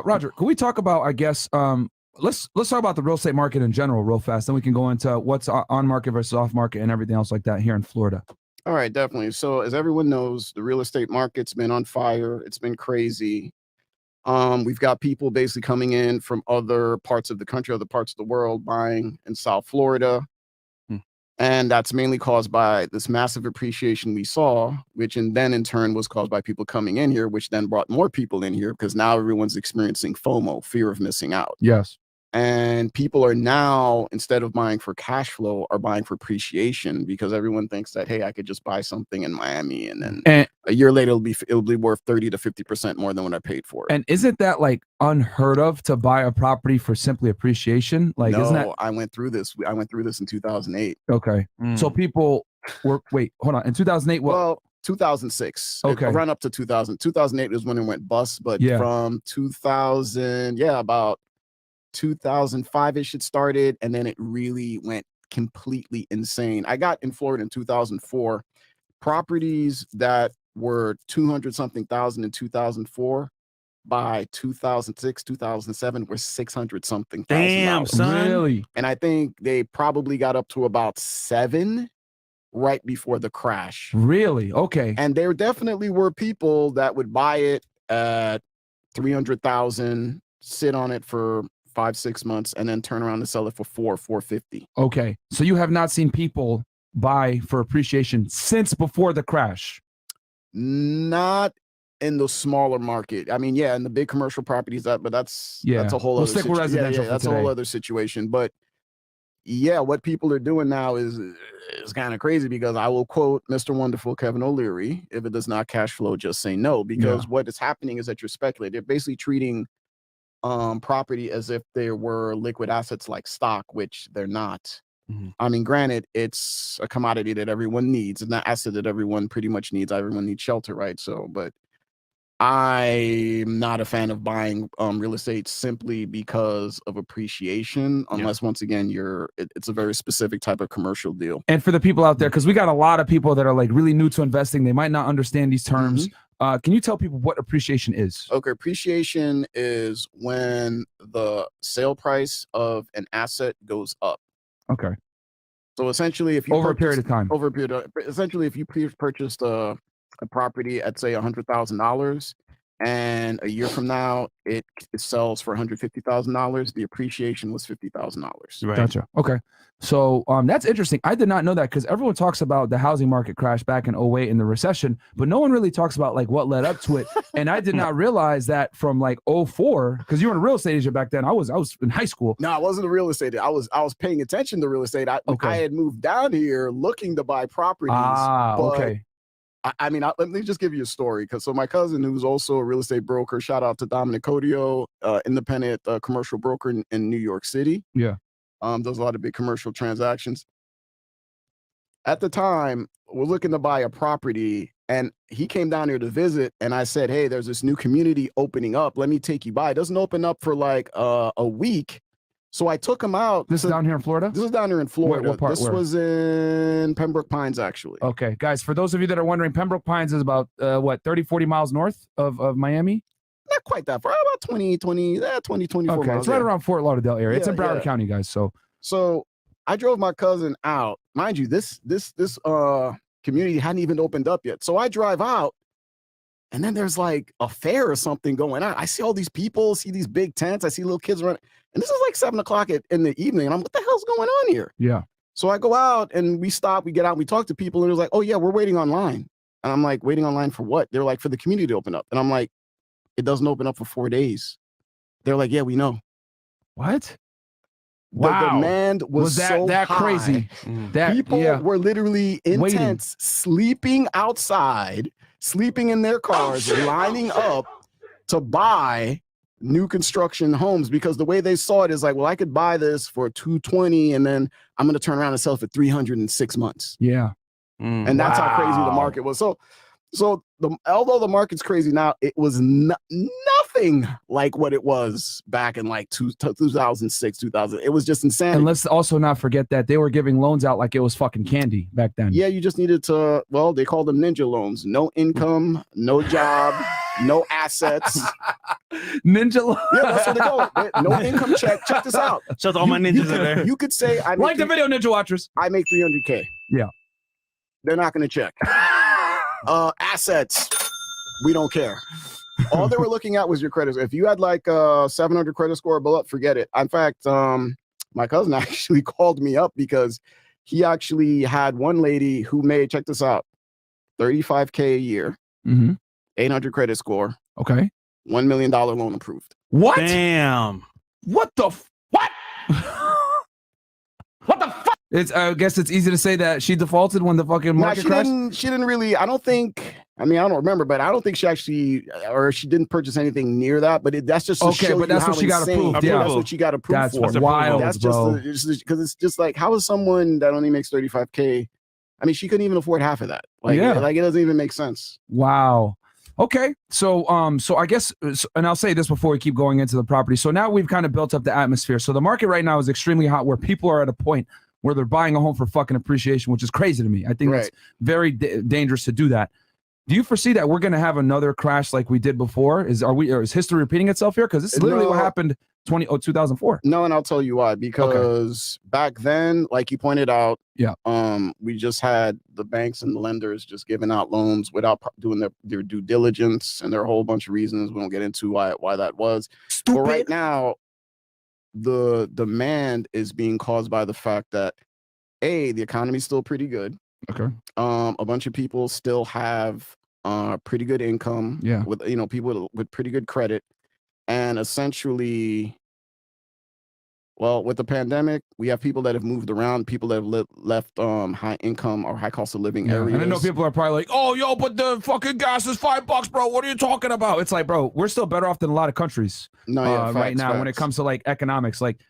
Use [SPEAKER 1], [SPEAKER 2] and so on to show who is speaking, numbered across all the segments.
[SPEAKER 1] Roger, can we talk about, I guess, let's talk about the real estate market in general real fast. Then we can go into what's on market versus off market and everything else like that here in Florida.
[SPEAKER 2] All right, definitely. So as everyone knows, the real estate market's been on fire. It's been crazy. We've got people basically coming in from other parts of the country, other parts of the world, buying in South Florida. And that's mainly caused by this massive appreciation we saw, which then in turn was caused by people coming in here, which then brought more people in here because now everyone's experiencing FOMO, fear of missing out.
[SPEAKER 1] Yes.
[SPEAKER 2] And people are now, instead of buying for cash flow, are buying for appreciation because everyone thinks that, hey, I could just buy something in Miami and then a year later it'll be worth 30 to 50% more than what I paid for it.
[SPEAKER 1] And isn't that like unheard of to buy a property for simply appreciation? Like,
[SPEAKER 2] no,
[SPEAKER 1] isn't that?
[SPEAKER 2] I went through this. I went through this in 2008.
[SPEAKER 1] Okay. So people were, wait, hold on. In 2008, what?
[SPEAKER 2] Well, 2006.
[SPEAKER 1] Okay.
[SPEAKER 2] Run up to 2000. 2008 was when it went bust, but from 2000, about 2005-ish it started, and then it really went completely insane. I got in Florida in 2004. Properties that were 200 something thousand in 2004 by 2006, 2007 were 600 something thousand.
[SPEAKER 3] Damn, son.
[SPEAKER 1] Really?
[SPEAKER 2] And I think they probably got up to about 7 right before the crash.
[SPEAKER 1] Really? Okay.
[SPEAKER 2] And there definitely were people that would buy it at 300,000, sit on it for 5-6 months, and then turn around and sell it for $450.
[SPEAKER 1] Okay. So you have not seen people buy for appreciation since before the crash?
[SPEAKER 2] Not in the smaller market. I mean, in the big commercial properties, that's a whole other situation.
[SPEAKER 1] Residential
[SPEAKER 2] that's a whole other situation. But what people are doing now is kind of crazy because I will quote Mr. Wonderful Kevin O'Leary: if it does not cash flow, just say no. Because what is happening is that you're speculating. They're basically treating property as if they were liquid assets like stock, which they're not. I mean, granted, it's a commodity that everyone needs, and an asset that everyone pretty much needs. Everyone needs shelter, right? So, but I'm not a fan of buying real estate simply because of appreciation, unless once again it's a very specific type of commercial deal.
[SPEAKER 1] And for the people out there, because we got a lot of people that are like really new to investing, they might not understand these terms. Can you tell people what appreciation is?
[SPEAKER 2] Okay, appreciation is when the sale price of an asset goes up.
[SPEAKER 1] Okay.
[SPEAKER 2] So essentially, if you
[SPEAKER 1] over a period of time,
[SPEAKER 2] essentially, if you purchased a property at say $100,000, and a year from now it sells for $150,000, the appreciation was $50,000.
[SPEAKER 3] Right.
[SPEAKER 1] Gotcha. Okay. So that's interesting. I did not know that because everyone talks about the housing market crash back in 2008 in the recession, but no one really talks about like what led up to it. And I did not realize that from like 2004, because you were a real estate agent back then. I was in high school.
[SPEAKER 2] No, I wasn't a real estate. I was paying attention to real estate. I had moved down here looking to buy properties.
[SPEAKER 1] Okay.
[SPEAKER 2] I mean, let me just give you a story. So my cousin, who's also a real estate broker, shout out to Dominic Codio, independent commercial broker in New York City.
[SPEAKER 1] Yeah.
[SPEAKER 2] Does a lot of big commercial transactions. At the time, we're looking to buy a property, and he came down here to visit, and I said, hey, there's this new community opening up. Let me take you by. It doesn't open up for like a week. So I took him out.
[SPEAKER 1] This is down here in Florida?
[SPEAKER 2] This is down here in Florida.
[SPEAKER 1] What part,
[SPEAKER 2] this was in Pembroke Pines, actually.
[SPEAKER 1] Okay, guys, for those of you that are wondering, Pembroke Pines is about, 30, 40 miles north of Miami?
[SPEAKER 2] Not quite that far, about 20, 24
[SPEAKER 1] okay,
[SPEAKER 2] miles.
[SPEAKER 1] It's right around Fort Lauderdale area. It's in Broward County, guys.
[SPEAKER 2] So I drove my cousin out. Mind you, this community hadn't even opened up yet. So I drive out, and then there's like a fair or something going on. I see all these people, see these big tents. I see little kids running. And this is like 7 o'clock in the evening. And I'm, what the hell's going on here?
[SPEAKER 1] Yeah.
[SPEAKER 2] So I go out and we stop, we get out, we talk to people, and it was like, oh yeah, we're waiting online. And I'm like, waiting online for what? They're like, for the community to open up. And I'm like, it doesn't open up for 4 days. They're like, yeah, we know.
[SPEAKER 1] What?
[SPEAKER 2] The demand was
[SPEAKER 1] that
[SPEAKER 2] so
[SPEAKER 1] that
[SPEAKER 2] high.
[SPEAKER 1] crazy? That
[SPEAKER 2] people were literally in
[SPEAKER 1] waiting.
[SPEAKER 2] tents, sleeping outside, sleeping in their cars, lining up to buy new construction homes, because the way they saw it is like, well, I could buy this for $220 and then I'm going to turn around and sell it for $300 in 6 months.
[SPEAKER 1] Yeah.
[SPEAKER 2] And that's how crazy the market was. So although the market's crazy now, it was nothing like what it was back in like 2006, 2000. It was just insanity.
[SPEAKER 1] And let's also not forget that they were giving loans out like it was fucking candy back then.
[SPEAKER 2] Yeah, you just needed to, well, they called them ninja loans. No income, no job, no assets.
[SPEAKER 1] Ninja.
[SPEAKER 2] Yeah, that's what they call it. No income check. Check this out.
[SPEAKER 3] Shout out all my ninjas in there.
[SPEAKER 2] You could say, I
[SPEAKER 1] Like the video, Ninja Watchers.
[SPEAKER 2] I make 300K.
[SPEAKER 1] Yeah.
[SPEAKER 2] They're not going to check. Assets. We don't care. All they were looking at was your credit. If you had like a 700 credit score or below, forget it. In fact, my cousin actually called me up because he actually had one lady who made, check this out, 35K a year, 800 credit score.
[SPEAKER 1] Okay.
[SPEAKER 2] $1 million loan approved.
[SPEAKER 1] What?
[SPEAKER 3] Damn.
[SPEAKER 1] What the what? What the fuck? It's I guess it's easy to say that she defaulted when the fucking market crashed.
[SPEAKER 2] She didn't really, I don't think, I mean, I don't remember, but I don't think she actually, or she didn't purchase anything near that, but that's just to show
[SPEAKER 1] but that's what she got approved.
[SPEAKER 2] Yeah, that's what she got approved for.
[SPEAKER 1] That's wild,
[SPEAKER 2] that's
[SPEAKER 1] bro.
[SPEAKER 2] just because it's just like, how is someone that only makes 35K? I mean, she couldn't even afford half of that. Like, like it doesn't even make sense.
[SPEAKER 1] Wow. Okay. So, so I guess, and I'll say this before we keep going into the property. So now we've kind of built up the atmosphere. So the market right now is extremely hot where people are at a point where they're buying a home for fucking appreciation, which is crazy to me. I think that's very dangerous to do that. Do you foresee that we're going to have another crash like we did before? Is history repeating itself here? Because this is literally what happened 2004.
[SPEAKER 2] No, and I'll tell you why. Because back then, like you pointed out, we just had the banks and the lenders just giving out loans without doing their due diligence, and there are a whole bunch of reasons we won't get into why that was. Stupid. But right now, the demand is being caused by the fact that the economy is still pretty good.
[SPEAKER 1] Okay.
[SPEAKER 2] A bunch of people still have pretty good income. Yeah. With people with pretty good credit, and essentially, well, with the pandemic, we have people that have moved around, people that have left high income or high cost of living areas.
[SPEAKER 1] And I know people are probably like, "Oh, yo, but the fucking gas is $5, bro. What are you talking about?" It's like, bro, we're still better off than a lot of countries right now when it comes to like economics. Like,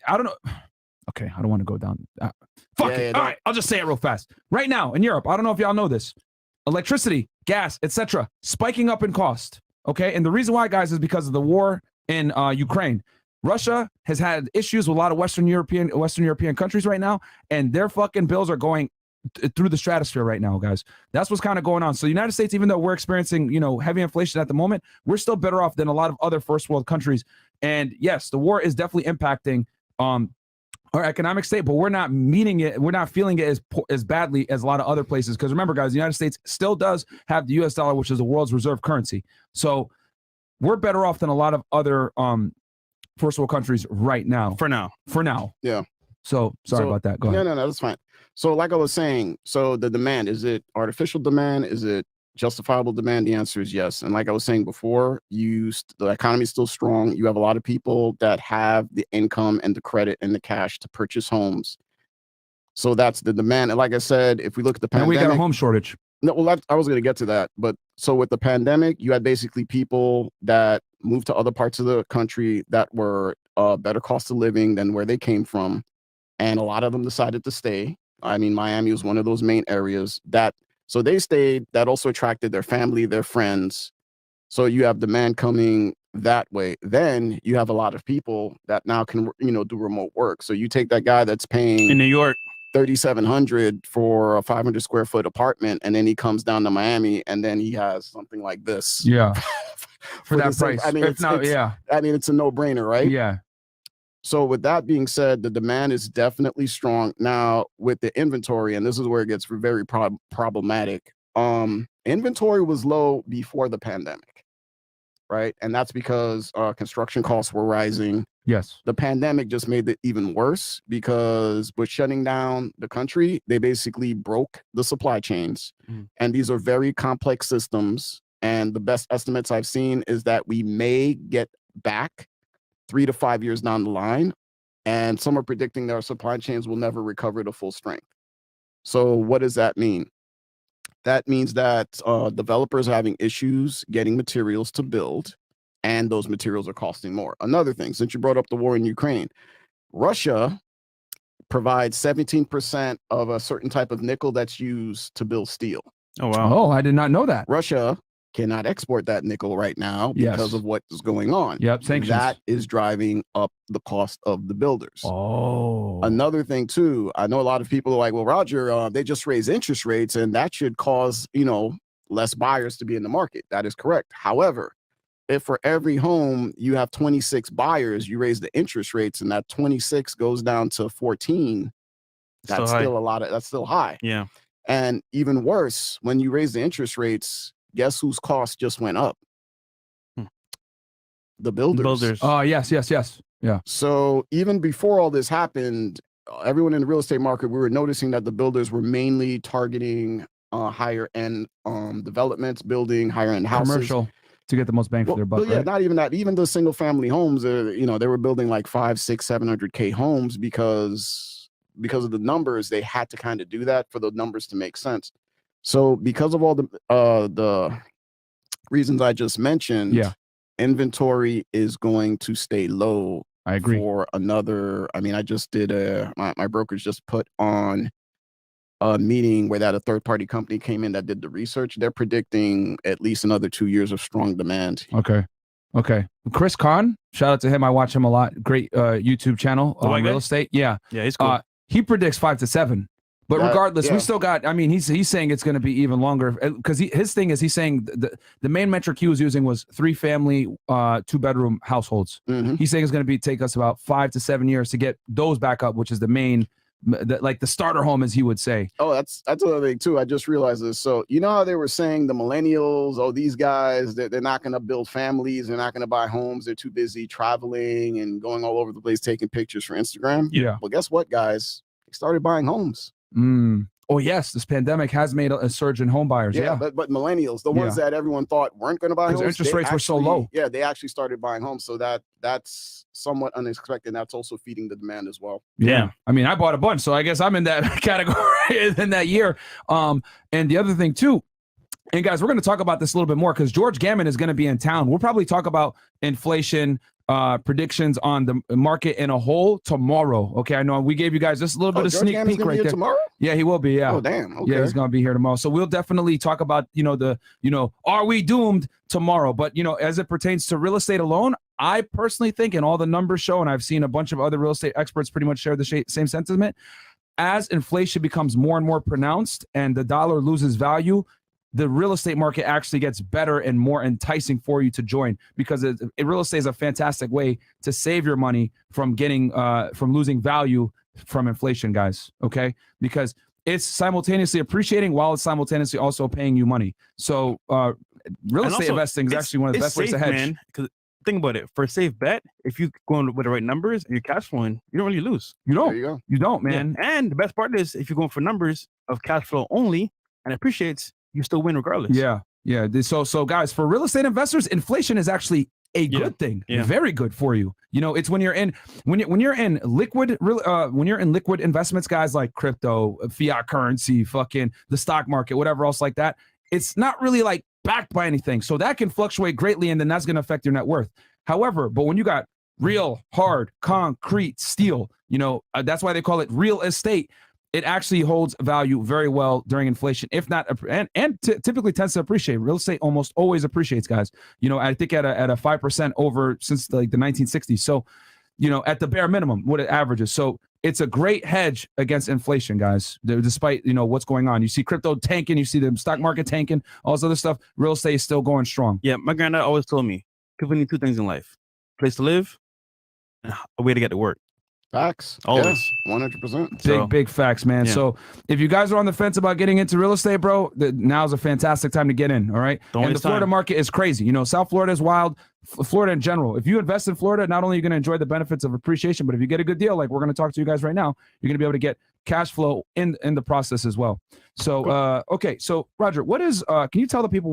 [SPEAKER 1] I don't know. Okay, I don't want to go down. Fuck it. All right, I'll just say it real fast. Right now in Europe, I don't know if y'all know this, electricity, gas, etc., spiking up in cost. Okay, and the reason why, guys, is because of the war in Ukraine. Russia has had issues with a lot of Western European countries right now, and their fucking bills are going through the stratosphere right now, guys. That's what's kind of going on. So the United States, even though we're experiencing, heavy inflation at the moment, we're still better off than a lot of other first world countries. And yes, the war is definitely impacting our economic state, but we're not meeting it. We're not feeling it as badly as a lot of other places. Because remember, guys, the United States still does have the U.S. dollar, which is the world's reserve currency. So we're better off than a lot of other first world countries right now.
[SPEAKER 3] For now.
[SPEAKER 2] Yeah.
[SPEAKER 1] So sorry about that. Go ahead.
[SPEAKER 2] No, that's fine. So like I was saying, so the demand, is it artificial demand? Is it justifiable demand? The answer is yes. And like I was saying before, the economy is still strong. You have a lot of people that have the income and the credit and the cash to purchase homes. So that's the demand. And like I said, if we look at the pandemic,
[SPEAKER 1] and we got a home shortage.
[SPEAKER 2] No, well, I was going to get to that. But so with the pandemic, you had basically people that moved to other parts of the country that were better cost of living than where they came from. And a lot of them decided to stay. I mean, Miami was one of those main areas so they stayed. That also attracted their family, their friends. So you have demand coming that way. Then you have a lot of people that now can, do remote work. So you take that guy that's paying
[SPEAKER 3] in New York
[SPEAKER 2] $3,700 for a 500 square foot apartment, and then he comes down to Miami, and then he has something like this.
[SPEAKER 1] Yeah, for that price.
[SPEAKER 2] I mean, it's a no-brainer, right?
[SPEAKER 1] Yeah.
[SPEAKER 2] So with that being said, the demand is definitely strong. Now with the inventory, and this is where it gets very problematic. Inventory was low before the pandemic, right? And that's because construction costs were rising.
[SPEAKER 1] Yes.
[SPEAKER 2] The pandemic just made it even worse because with shutting down the country, they basically broke the supply chains. And these are very complex systems. And the best estimates I've seen is that we may get back 3 to 5 years down the line, and some are predicting that our supply chains will never recover to full strength. So what does that mean? That means that developers are having issues getting materials to build, and those materials are costing more. Another thing, since you brought up the war in Ukraine, Russia provides 17% of a certain type of nickel that's used to build steel.
[SPEAKER 3] Oh, wow.
[SPEAKER 1] Oh, I did not know that.
[SPEAKER 2] Russia cannot export that nickel right now because of what is going on.
[SPEAKER 1] Yep, sanctions.
[SPEAKER 2] That is driving up the cost of the builders.
[SPEAKER 1] Oh.
[SPEAKER 2] Another thing too, I know a lot of people are like, well, Roger, they just raise interest rates and that should cause, less buyers to be in the market. That is correct. However, if for every home you have 26 buyers, you raise the interest rates and that 26 goes down to 14, that's still a lot of, that's still high.
[SPEAKER 3] Yeah.
[SPEAKER 2] And even worse, when you raise the interest rates, guess whose cost just went up? The builders.
[SPEAKER 1] Oh, yes. Yeah.
[SPEAKER 2] So even before all this happened, everyone in the real estate market, we were noticing that the builders were mainly targeting higher end developments, building higher end houses.
[SPEAKER 1] Commercial to get the most bang for their buck.
[SPEAKER 2] But yeah,
[SPEAKER 1] right?
[SPEAKER 2] not even that. Even the single family homes, you know, they were building like 500, 600, 700K homes because of the numbers. They had to kind of do that for the numbers to make sense. So because of all the reasons I just mentioned,
[SPEAKER 1] Yeah,
[SPEAKER 2] inventory is going to stay low.
[SPEAKER 1] I agree.
[SPEAKER 2] For another, I mean, I just did my brokerage just put on a meeting where that a third party company came in that did the research. They're predicting at least another 2 years of strong demand.
[SPEAKER 1] Okay. Chris Kahn, shout out to him. I watch him a lot. Great YouTube channel on real estate. Yeah,
[SPEAKER 3] he's cool.
[SPEAKER 1] He predicts 5 to 7. But regardless, we still got. I mean, he's saying it's going to be even longer because his thing is he's saying the main metric he was using was 3-family, 2-bedroom households. He's saying it's going to take us about 5 to 7 years to get those back up, which is the main, like the starter home, as he would say.
[SPEAKER 2] Oh, that's another thing too. I just realized this. So you know how they were saying the millennials, oh, these guys, they're not going to build families, they're not going to buy homes, they're too busy traveling and going all over the place taking pictures for Instagram.
[SPEAKER 1] Yeah.
[SPEAKER 2] Well, guess what, guys? They started buying homes.
[SPEAKER 1] Oh yes, this pandemic has made a surge in home buyers. Yeah,
[SPEAKER 2] but millennials, the ones that everyone thought weren't going to buy homes,
[SPEAKER 1] interest rates were so low.
[SPEAKER 2] Yeah, they actually started buying homes, so that's somewhat unexpected. That's also feeding the demand as well.
[SPEAKER 1] Yeah, I mean, I bought a bunch, so I guess I'm in that category in that year. And the other thing too, and guys, we're going to talk about this a little bit more because George Gammon is going to be in town. We'll probably talk about inflation predictions on the market in a whole tomorrow. Okay, I know we gave you guys just a little bit of
[SPEAKER 2] George
[SPEAKER 1] sneak
[SPEAKER 2] Gammon's
[SPEAKER 1] peek right there.
[SPEAKER 2] Tomorrow?
[SPEAKER 1] Yeah, he will be. Yeah.
[SPEAKER 2] Oh damn. Okay.
[SPEAKER 1] Yeah, he's gonna be here tomorrow. So we'll definitely talk about are we doomed tomorrow? But as it pertains to real estate alone, I personally think, and all the numbers show, and I've seen a bunch of other real estate experts pretty much share the same sentiment. As inflation becomes more and more pronounced and the dollar loses value, the real estate market actually gets better and more enticing for you to join because real estate is a fantastic way to save your money from losing value from inflation, guys. Okay, because it's simultaneously appreciating while it's simultaneously also paying you money. So real estate investing is actually one of the best ways to hedge.
[SPEAKER 3] Man, because think about it. For a safe bet, if you go in with the right numbers and you're cash flowing, you don't really lose.
[SPEAKER 1] You don't.
[SPEAKER 2] There you go.
[SPEAKER 1] You don't, man.
[SPEAKER 3] Yeah. And the best part is if you're going for numbers of cash flow only and it appreciates, you still win regardless.
[SPEAKER 1] Yeah. So guys, for real estate investors, inflation is actually a good thing. Very good for you. It's when you're in liquid investments, guys, like crypto, fiat currency, fucking the stock market, whatever else like that. It's not really like backed by anything. So that can fluctuate greatly and then that's going to affect your net worth. However, but when you got real hard concrete steel, that's why they call it real estate. It actually holds value very well during inflation, if not, and typically tends to appreciate. Real estate almost always appreciates, guys. I think at a 5% over since the 1960s. So, at the bare minimum, what it averages. So it's a great hedge against inflation, guys. Despite what's going on, you see crypto tanking, you see the stock market tanking, all this other stuff. Real estate is still going strong.
[SPEAKER 3] Yeah, my granddad always told me people need 2 things in life: place to live, and a way to get to work.
[SPEAKER 2] Facts.
[SPEAKER 3] Always.
[SPEAKER 2] Yes, 100%.
[SPEAKER 1] Big facts, man.
[SPEAKER 3] Yeah.
[SPEAKER 1] So if you guys are on the fence about getting into real estate, bro, now's a fantastic time to get in. All right. And the Florida market is crazy. South Florida is wild. Florida in general. If you invest in Florida, not only are you going to enjoy the benefits of appreciation, but if you get a good deal, like we're going to talk to you guys right now, you're going to be able to get cash flow in the process as well. So, okay. So Roger, can you tell the people